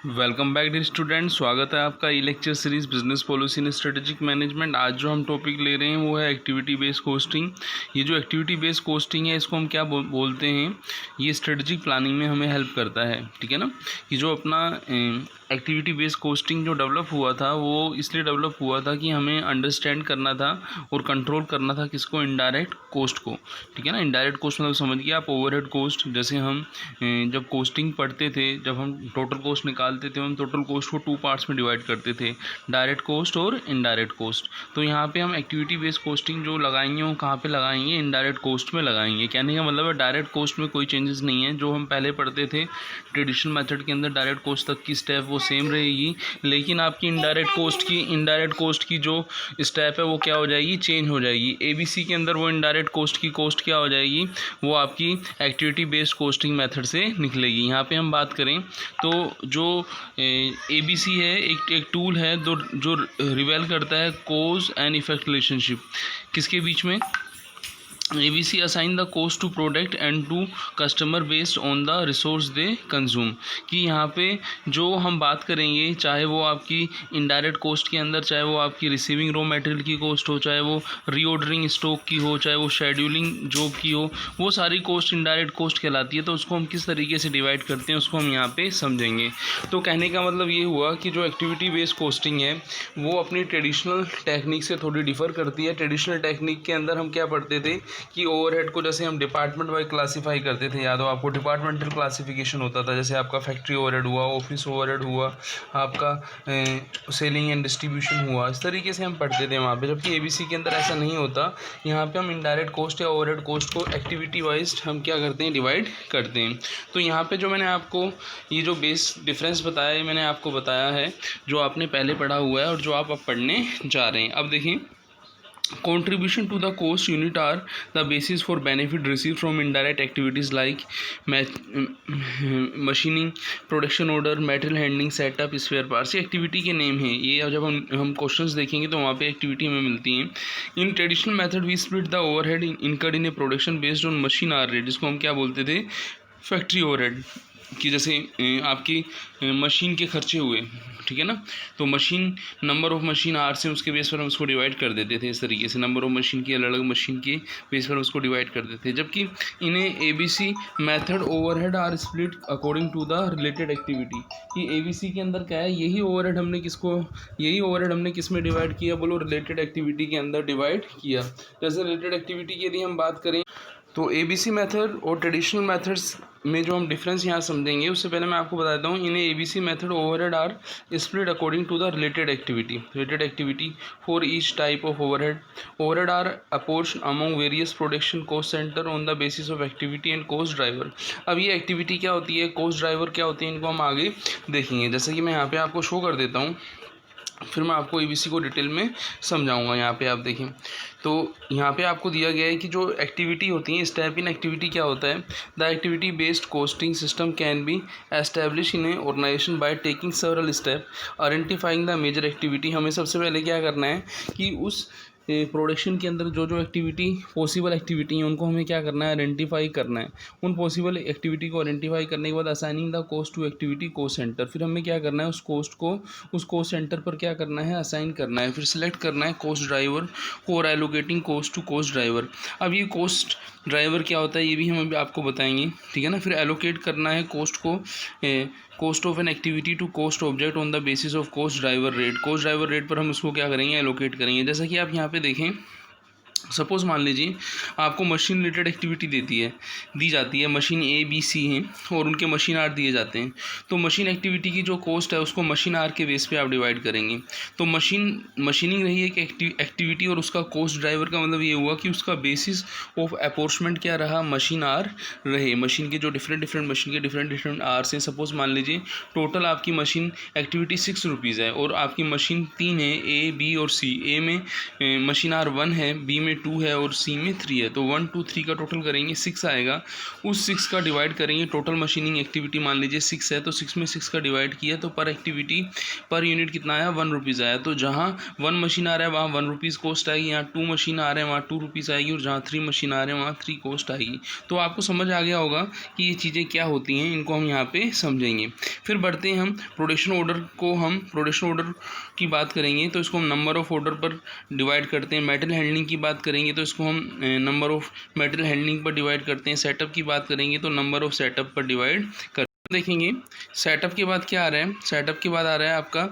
Welcome back dear student. स्वागत है आपका e lecture series business policy and strategic management. आज जो हम टॉपिक ले रहे हैं वो है एक्टिविटी बेस्ड कोस्टिंग। ये जो एक्टिविटी बेस्ड कोस्टिंग है इसको हम क्या बोलते हैं, ये स्ट्रेटेजिक प्लानिंग में हमें हेल्प करता है, ठीक है ना। कि जो अपना एक्टिविटी बेस्ड कोस्टिंग जो डेवलप हुआ था वो इसलिए डेवलप हुआ था कि हमें अंडरस्टैंड करना था और कंट्रोल करना था किसको, इनडायरेक्ट कोस्ट को, ठीक है ना। इनडायरेक्ट कोस्ट मतलब समझिए आप ओवरहेड कोस्ट। जैसे हम जब कोस्टिंग पढ़ते थे, जब हम टोटल कोस्ट निकालते थे, हम टोटल कोस्ट को 2 पार्ट्स में डिवाइड करते थे, डायरेक्ट कोस्ट और इनडायरेक्ट कोस्ट। तो यहाँ पे हम एक्टिविटी बेस्ड कोस्टिंग जो लगाएंगे वो कहाँ पे लगाएंगे, इनडायरेक्ट कोस्ट में लगाएंगे। कहने का मतलब है डायरेक्ट कोस्ट में कोई चेंजेस नहीं है। जो हम पहले पढ़ते थे ट्रेडिशनल मेथड के अंदर डायरेक्ट कोस्ट तक की स्टेप वो सेम रहेगी, लेकिन आपकी इनडायरेक्ट कोस्ट की जो स्टेप है वो क्या हो जाएगी, चेंज हो जाएगी। ABC के अंदर वो इनडायरेक्ट कोस्ट की कोस्ट क्या हो जाएगी, वो आपकी एक्टिविटी बेस्ड कोस्टिंग मेथड से निकलेगी। यहाँ पे हम बात करें तो जो ABC है एक टूल है जो रिवेल करता है कोज एंड इफेक्ट रिलेशनशिप किसके बीच में। ABC assign the cost to product and to customer based on the resource they consume। कि यहाँ पे जो हम बात करेंगे, चाहे वो आपकी इनडायरेक्ट कोस्ट के अंदर, चाहे वो आपकी रिसीविंग रॉ मटेरियल की कोस्ट हो, चाहे वो रीऑर्डरिंग स्टॉक की हो, चाहे वो शेड्यूलिंग जॉब की हो, वो सारी कोस्ट इनडायरेक्ट कोस्ट कहलाती है। तो उसको हम किस तरीके से डिवाइड करते हैं उसको हम यहाँ पे समझेंगे। तो कहने का मतलब ये हुआ कि जो एक्टिविटी बेस्ड कोस्टिंग है वो अपनी ट्रेडिशनल टेक्निक से थोड़ी डिफ़र करती है। ट्रेडिशनल टेक्निक के अंदर हम क्या पढ़ते थे कि ओवरहेड को जैसे हम डिपार्टमेंट वाइज क्लासीफाई करते थे, याद हो आपको, डिपार्टमेंटल क्लासिफिकेशन होता था। जैसे आपका फैक्ट्री ओवरहेड हुआ, ऑफिस ओवरहेड हुआ, आपका सेलिंग एंड डिस्ट्रीब्यूशन हुआ, इस तरीके से हम पढ़ते थे वहाँ पे। जबकि ABC के अंदर ऐसा नहीं होता। यहाँ पे हम इनडायरेक्ट कोस्ट या ओवरहेड कोस्ट को एक्टिविटी वाइज हम क्या करते हैं, डिवाइड करते हैं। तो यहाँ पे जो मैंने आपको ये जो बेस डिफरेंस बताया है, मैंने आपको बताया है जो आपने पहले पढ़ा हुआ है और जो आप अब पढ़ने जा रहे हैं। अब देखिए, contribution to the cost unit are the basis for benefit received from indirect activities like machining, production order, material handling, setup, spare parts। ये एक्टिविटी के नेम हैं। ये जब हम क्वेश्चंस देखेंगे तो वहाँ पे एक्टिविटी हमें मिलती हैं। In traditional method we split the overhead incurred in a production based on machine hour rate, जिसको हम क्या बोलते थे, फैक्ट्री ओवरहेड। कि जैसे आपकी मशीन के खर्चे हुए, ठीक है ना, तो machine number of machine hour से उसके बेस पर हम उसको डिवाइड कर देते थे। इस तरीके से नंबर ऑफ मशीन की, अलग अलग मशीन के बेस पर उसको डिवाइड कर देते थे। जबकि इन्हें ABC method overhead are split according to the related activity. कि ABC के अंदर क्या है, यही ओवरहेड हमने किस में डिवाइड किया, बोलो, रिलेटेड एक्टिविटी के अंदर डिवाइड किया। जैसे रिलेटेड एक्टिविटी की यदि हम बात करें तो ABC मेथड और ट्रेडिशनल मेथड्स में जो हम डिफरेंस यहाँ समझेंगे, उससे पहले मैं आपको बता देता हूँ इन्हें ABC method overhead are split according to the related activity for each type of overhead are apportion among various production cost center on the basis of activity and cost driver. अब ये एक्टिविटी क्या होती है, cost driver क्या होते हैं, इनको हम आगे देखेंगे। जैसे कि मैं यहाँ पे आपको शो कर देता हूँ, फिर मैं आपको ABC को डिटेल में समझाऊंगा। यहाँ पे आप देखें तो यहाँ पे आपको दिया गया है कि जो एक्टिविटी होती है, स्टेप इन एक्टिविटी क्या होता है। The activity based costing system can be establish in a organization by taking several step identifying the major activity. हमें सबसे पहले क्या करना है कि उस प्रोडक्शन के अंदर जो एक्टिविटी पॉसिबल एक्टिविटी हैं उनको हमें क्या करना है, आइडेंटिफाई करना है। उन पॉसिबल एक्टिविटी को आइडेंटिफाई करने के बाद assigning the cost to activity cost center. फिर हमें क्या करना है, उस कोस्ट को उस कोस्ट सेंटर पर क्या करना है, असाइन करना है। फिर सिलेक्ट करना है कोस्ट ड्राइवर और allocating cost to cost driver. अब ये कोस्ट ड्राइवर क्या होता है ये भी हम अभी आपको बताएंगे, ठीक है ना। फिर एलोकेट करना है कोस्ट को, cost of an activity to cost object on the basis of cost driver rate. Cost driver rate पर हम उसको क्या करेंगे, एलोकेट करेंगे। जैसा कि आप यहाँ पे देखें, सपोज़ मान लीजिए आपको मशीन रिलेटेड एक्टिविटी दी जाती है, मशीन ABC हैं और उनके मशीन आर दिए जाते हैं। तो मशीन एक्टिविटी की जो कॉस्ट है उसको मशीन आर के बेस पे आप डिवाइड करेंगे। तो मशीनिंग रही एक एक्टिविटी और उसका कॉस्ट ड्राइवर का मतलब ये हुआ कि उसका बेसिस ऑफ अपॉर्चमेंट क्या रहा, मशीन आर रहे। मशीन के जो डिफरेंट मशीन के डिफरेंट आर्स हैं। सपोज़ मान लीजिए टोटल आपकी मशीन एक्टिविटी 6 रुपीज़ है और आपकी मशीन 3 है, A B और C। ए में मशीन आर 1 है, B में 2 है और सी में 3 है, तो 1 2 3 का टोटल करेंगे 6 आएगा। उस 6 का डिवाइड करेंगे, टोटल मशीनिंग एक्टिविटी मान लीजिए 6 है, तो 6 में 6 का डिवाइड किया तो पर एक्टिविटी पर यूनिट कितना आया, 1 रुपीज़ आया। तो जहाँ 1 मशीन आ रहा है वहाँ 1 रुपीज़ कॉस्ट आएगी, यहाँ 2 मशीन आ रहे हैं वहाँ 2 रुपीज़ आएगी, और जहाँ 3 मशीन आ रहे हैं वहाँ 3 कॉस्ट आएगी। तो आपको समझ आ गया होगा कि ये चीज़ें क्या होती हैं, इनको हम यहाँ पे समझेंगे। फिर बढ़ते हैं हम प्रोडक्शन ऑर्डर को, हम प्रोडक्शन ऑर्डर की बात करेंगे तो इसको हम नंबर ऑफ ऑर्डर पर डिवाइड करते हैं। मेटल हैंडलिंग की बात करेंगे तो इसको हम नंबर ऑफ मेटल हैंडलिंग पर डिवाइड करते हैं। सेटअप की बात करेंगे तो नंबर ऑफ सेटअप पर डिवाइड करते हैं। देखेंगे सेटअप के बाद क्या आ रहा है, सेटअप के बाद आ रहा है आपका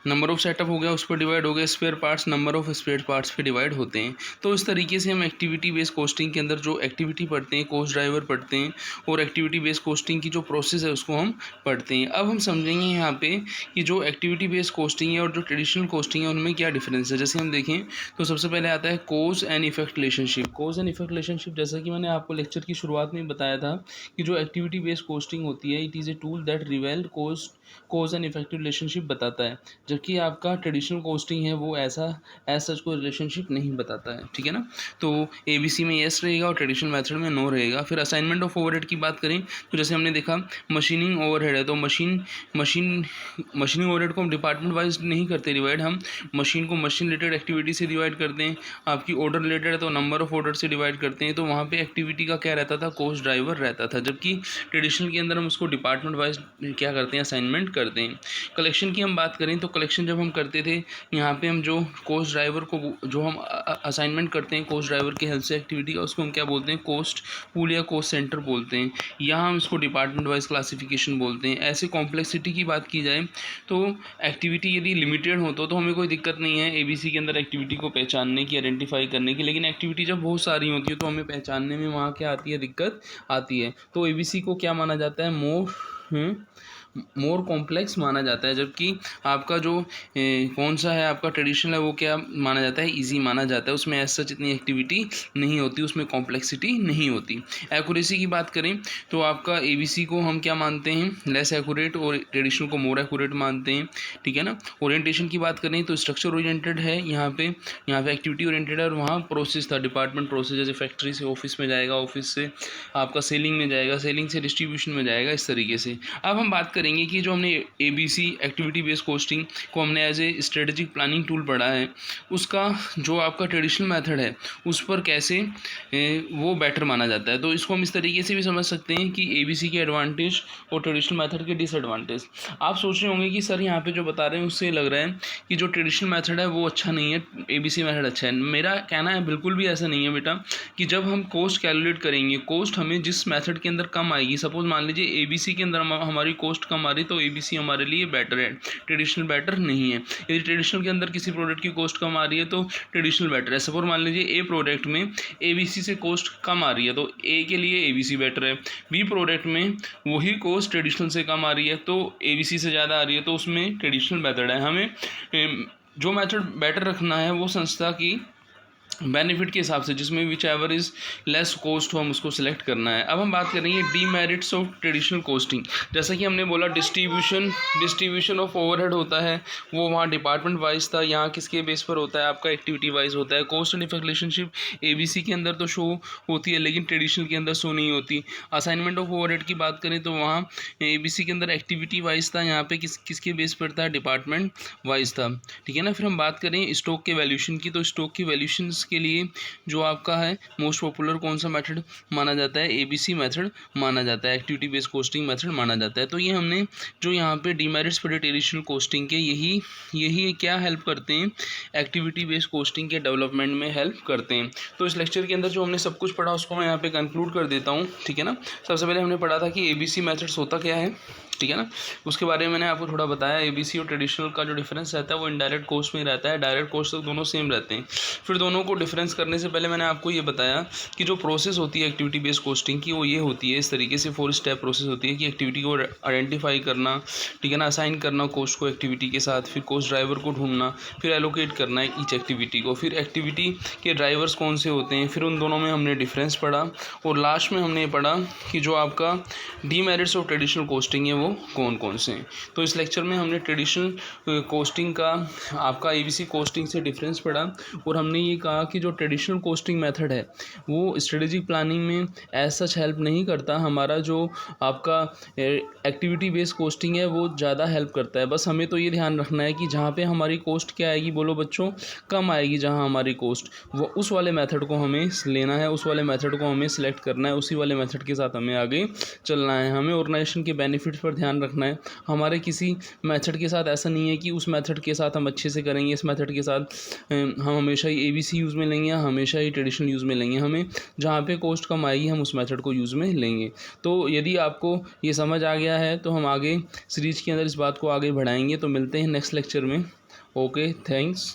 नंबर ऑफ सेटअप हो गया, उस पर डिवाइड हो गया। Spare parts number of spare parts पे डिवाइड होते हैं। तो इस तरीके से हम एक्टिविटी बेस्ड कॉस्टिंग के अंदर जो एक्टिविटी पढ़ते हैं, कॉस्ट ड्राइवर पढ़ते हैं, और एक्टिविटी बेस्ड कॉस्टिंग की जो प्रोसेस है उसको हम पढ़ते हैं। अब हम समझेंगे यहाँ पे कि जो एक्टिविटी बेस्ड कॉस्टिंग है और जो ट्रेडिशनल कॉस्टिंग है उनमें क्या डिफरेंस है। जैसे हम देखें तो सबसे पहले आता है cause and effect relationship. Cause and effect relationship, जैसा कि मैंने आपको लेक्चर की शुरुआत में बताया था कि जो एक्टिविटी बेस्ड कॉस्टिंग होती है, it is a tool that रिवेल cause and effective relationship बताता है, जबकि आपका ट्रेडिशनल कॉस्टिंग है वो ऐसा एज सच कोई रिलेशनशिप नहीं बताता है। ठीक है ना, तो ABC में येस रहेगा और ट्रेडिशनल मेथड में नो रहेगा। फिर असाइनमेंट ऑफ ओवरहेड की बात करें तो जैसे हमने देखा मशीनिंग ओवरहेड है, तो मशीनिंग ओवरहेड को हम डिपार्टमेंट वाइज नहीं करते डिवाइड, हम मशीन को मशीन रिलेटेड एक्टिविटी से डिवाइड करते हैं। आपकी ऑर्डर रिलेटेड है तो नंबर ऑफ ऑर्डर से डिवाइड करते हैं। तो वहाँ पे एक्टिविटी का क्या रहता था, कॉस्ट ड्राइवर रहता था, जबकि ट्रेडिशनल के अंदर हम उसको डिपार्टमेंट वाइज क्या करते हैं, असाइनमेंट करते हैं। कलेक्शन की हम बात करें तो कलेक्शन जब हम करते थे, यहाँ पे हम जो कॉस्ट ड्राइवर को जो हम असाइनमेंट करते हैं कॉस्ट ड्राइवर की हेल्प से एक्टिविटी का, उसको हम क्या बोलते हैं, कॉस्ट पूल या कॉस्ट सेंटर बोलते हैं। यहाँ हम इसको डिपार्टमेंट वाइज क्लासिफिकेशन बोलते हैं। ऐसे कॉम्प्लेक्सिटी की बात की जाए तो एक्टिविटी यदि लिमिटेड हो तो हमें कोई दिक्कत नहीं है ABC के अंदर एक्टिविटी को पहचानने की, आइडेंटिफाई करने की, लेकिन एक्टिविटी जब बहुत सारी होती है तो हमें पहचानने में वहाँ क्या आती है, दिक्कत आती है। तो ABC को क्या माना जाता है, मोर कॉम्प्लेक्स माना जाता है, जबकि आपका जो कौन सा है आपका ट्रेडिशनल है वो क्या माना जाता है, इजी माना जाता है। उसमें ऐसा सच इतनी एक्टिविटी नहीं होती, उसमें कॉम्प्लेक्सिटी नहीं होती। एक्यूरेसी की बात करें तो आपका ABC को हम क्या मानते हैं, लेस एक्यूरेट, और ट्रेडिशनल को मोर एक्यूरेट मानते हैं। ठीक है ना। ओरिएंटेशन की बात करें तो स्ट्रक्चर ओरिएंटेड है, यहाँ पे एक्टिविटी ओरिएंटेड है, और वहाँ प्रोसेस था डिपार्टमेंट प्रोसेस, जैसे फैक्ट्री से ऑफिस में जाएगा, ऑफिस से आपका सेलिंग में जाएगा, सेलिंग से डिस्ट्रीब्यूशन में जाएगा, इस तरीके से। अब हम बात करेंगे कि जो हमने ABC एक्टिविटी बेस्ड कॉस्टिंग को हमने as a strategic planning tool पढ़ा है, उसका जो आपका ट्रेडिशनल मेथड है उस पर कैसे वो बेटर माना जाता है। तो इसको हम इस तरीके से भी समझ सकते हैं कि ABC के एडवांटेज और ट्रेडिशनल मेथड के डिसएडवांटेज। आप सोच रहे होंगे कि सर यहाँ पे जो बता रहे हैं उससे लग रहा है कि जो ट्रेडिशनल मेथड है वो अच्छा नहीं है, ABC मेथड अच्छा है। मेरा कहना है बिल्कुल भी ऐसा नहीं है बेटा, कि जब हम कॉस्ट कैलकुलेट करेंगे, कॉस्ट हमें जिस मेथड के अंदर कम आएगी, सपोज मान लीजिए ABC के अंदर हमारी कॉस्ट कम आ रही तो ABC हमारे लिए बेटर है, ट्रेडिशनल बेटर नहीं है। यदि ट्रेडिशनल के अंदर किसी प्रोडक्ट की कॉस्ट कम आ रही है तो ट्रेडिशनल बेटर है। सपोज मान लीजिए A प्रोडक्ट में ABC से कॉस्ट कम आ रही है तो A के लिए ABC बेटर है। B प्रोडक्ट में वही कॉस्ट ट्रेडिशनल से कम आ रही है तो ABC से ज़्यादा आ रही है, तो उसमें ट्रेडिशनल बेटर है। हमें जो मेथड बेटर रखना है वो संस्था की बेनिफिट के हिसाब से, जिसमें which ever is less cost हो, हम उसको सिलेक्ट करना है। अब हम बात करेंगे डीमेरिट्स ऑफ ट्रेडिशनल कॉस्टिंग। जैसा कि हमने बोला डिस्ट्रीब्यूशन ऑफ ओवरहेड होता है वो वहाँ डिपार्टमेंट वाइज था, यहाँ किसके बेस पर होता है, आपका एक्टिविटी वाइज होता है। Cost and effect relationship ABC के अंदर तो शो होती है लेकिन ट्रेडिशनल के अंदर शो नहीं होती। असाइनमेंट ऑफ ओवरहेड की बात करें तो वहाँ ABC के अंदर एक्टिविटी वाइज था, यहाँ पे किसके बेस पर था, डिपार्टमेंट वाइज था। ठीक है ना। फिर हम बात करें स्टॉक के वैल्यूशन की, तो स्टॉक की वैल्यूशन के लिए जो आपका है मोस्ट पॉपुलर कौन सा मेथड माना जाता है, ABC मेथड माना जाता है, एक्टिविटी बेस्ड कॉस्टिंग मेथड माना जाता है। तो ये हमने जो यहाँ पे डीमेरिट्स पढ़े ट्रेडिशनल कॉस्टिंग के, यही क्या हेल्प करते हैं, एक्टिविटी बेस्ड कॉस्टिंग के डेवलपमेंट में हेल्प करते हैं। तो इस लेक्चर के अंदर जो हमने सब कुछ पढ़ा उसको मैं यहाँ पे कंक्लूड कर देता हूँ। ठीक है ना। सबसे पहले हमने पढ़ा था कि ABC मेथड्स होता क्या है, ठीक है ना, उसके बारे में मैंने आपको थोड़ा बताया। ABC और ट्रेडिशनल का जो डिफरेंस रहता है वो इनडायरेक्ट कॉस्ट में रहता है, डायरेक्ट कॉस्ट तक दोनों सेम रहते हैं। फिर दोनों को डिफरेंस करने से पहले मैंने आपको ये बताया कि जो प्रोसेस होती है एक्टिविटी बेस्ड कॉस्टिंग की वो ये होती है, इस तरीके से 4 स्टेप प्रोसेस होती है कि एक्टिविटी को आइडेंटिफाई करना, ठीक है ना, असाइन करना कॉस्ट को एक्टिविटी के साथ, फिर कॉस्ट ड्राइवर को ढूंढना, फिर एलोकेट करना है ईच एक्टिविटी को, फिर एक्टिविटी के ड्राइवर्स कौन से होते हैं, फिर उन दोनों में हमने डिफरेंस पढ़ा, और लास्ट में हमने पढ़ा कि जो आपका डीमेरिट्स ऑफ ट्रेडिशनल कॉस्टिंग है वो कौन कौन से हैं। तो इस लेक्चर में हमने ट्रेडिशनल कोस्टिंग का आपका ABC कोस्टिंग से डिफरेंस पढ़ा और हमने ये कहा कि जो ट्रेडिशनल कोस्टिंग मेथड है वो स्ट्रेटेजिक प्लानिंग में एज सच हेल्प नहीं करता। हमारा जो आपका एक्टिविटी बेस्ड कोस्टिंग है वो ज़्यादा हेल्प करता है। बस हमें तो ये ध्यान रखना है कि जहाँ पे हमारी कॉस्ट क्या आएगी, बोलो बच्चों, कम आएगी, जहाँ हमारी कॉस्ट, वो उस वाले मेथड को हमें लेना है, उस वाले मेथड को हमें सिलेक्ट करना है, उसी वाले मेथड के साथ हमें आगे चलना है। हमें ऑर्गेनाइजेशन के बेनिफिट्स पर ध्यान रखना है। हमारे किसी मेथड के साथ ऐसा नहीं है कि उस मेथड के साथ हम अच्छे से करेंगे, इस मेथड के साथ हम हमेशा ही ABC यूज़ में लेंगे या हमेशा ही ट्रेडिशनल यूज़ में लेंगे। हमें जहाँ पे कॉस्ट कम आएगी हम उस मेथड को यूज़ में लेंगे। तो यदि आपको ये समझ आ गया है तो हम आगे सीरीज के अंदर इस बात को आगे बढ़ाएंगे। तो मिलते हैं नेक्स्ट लेक्चर में। Okay, thanks.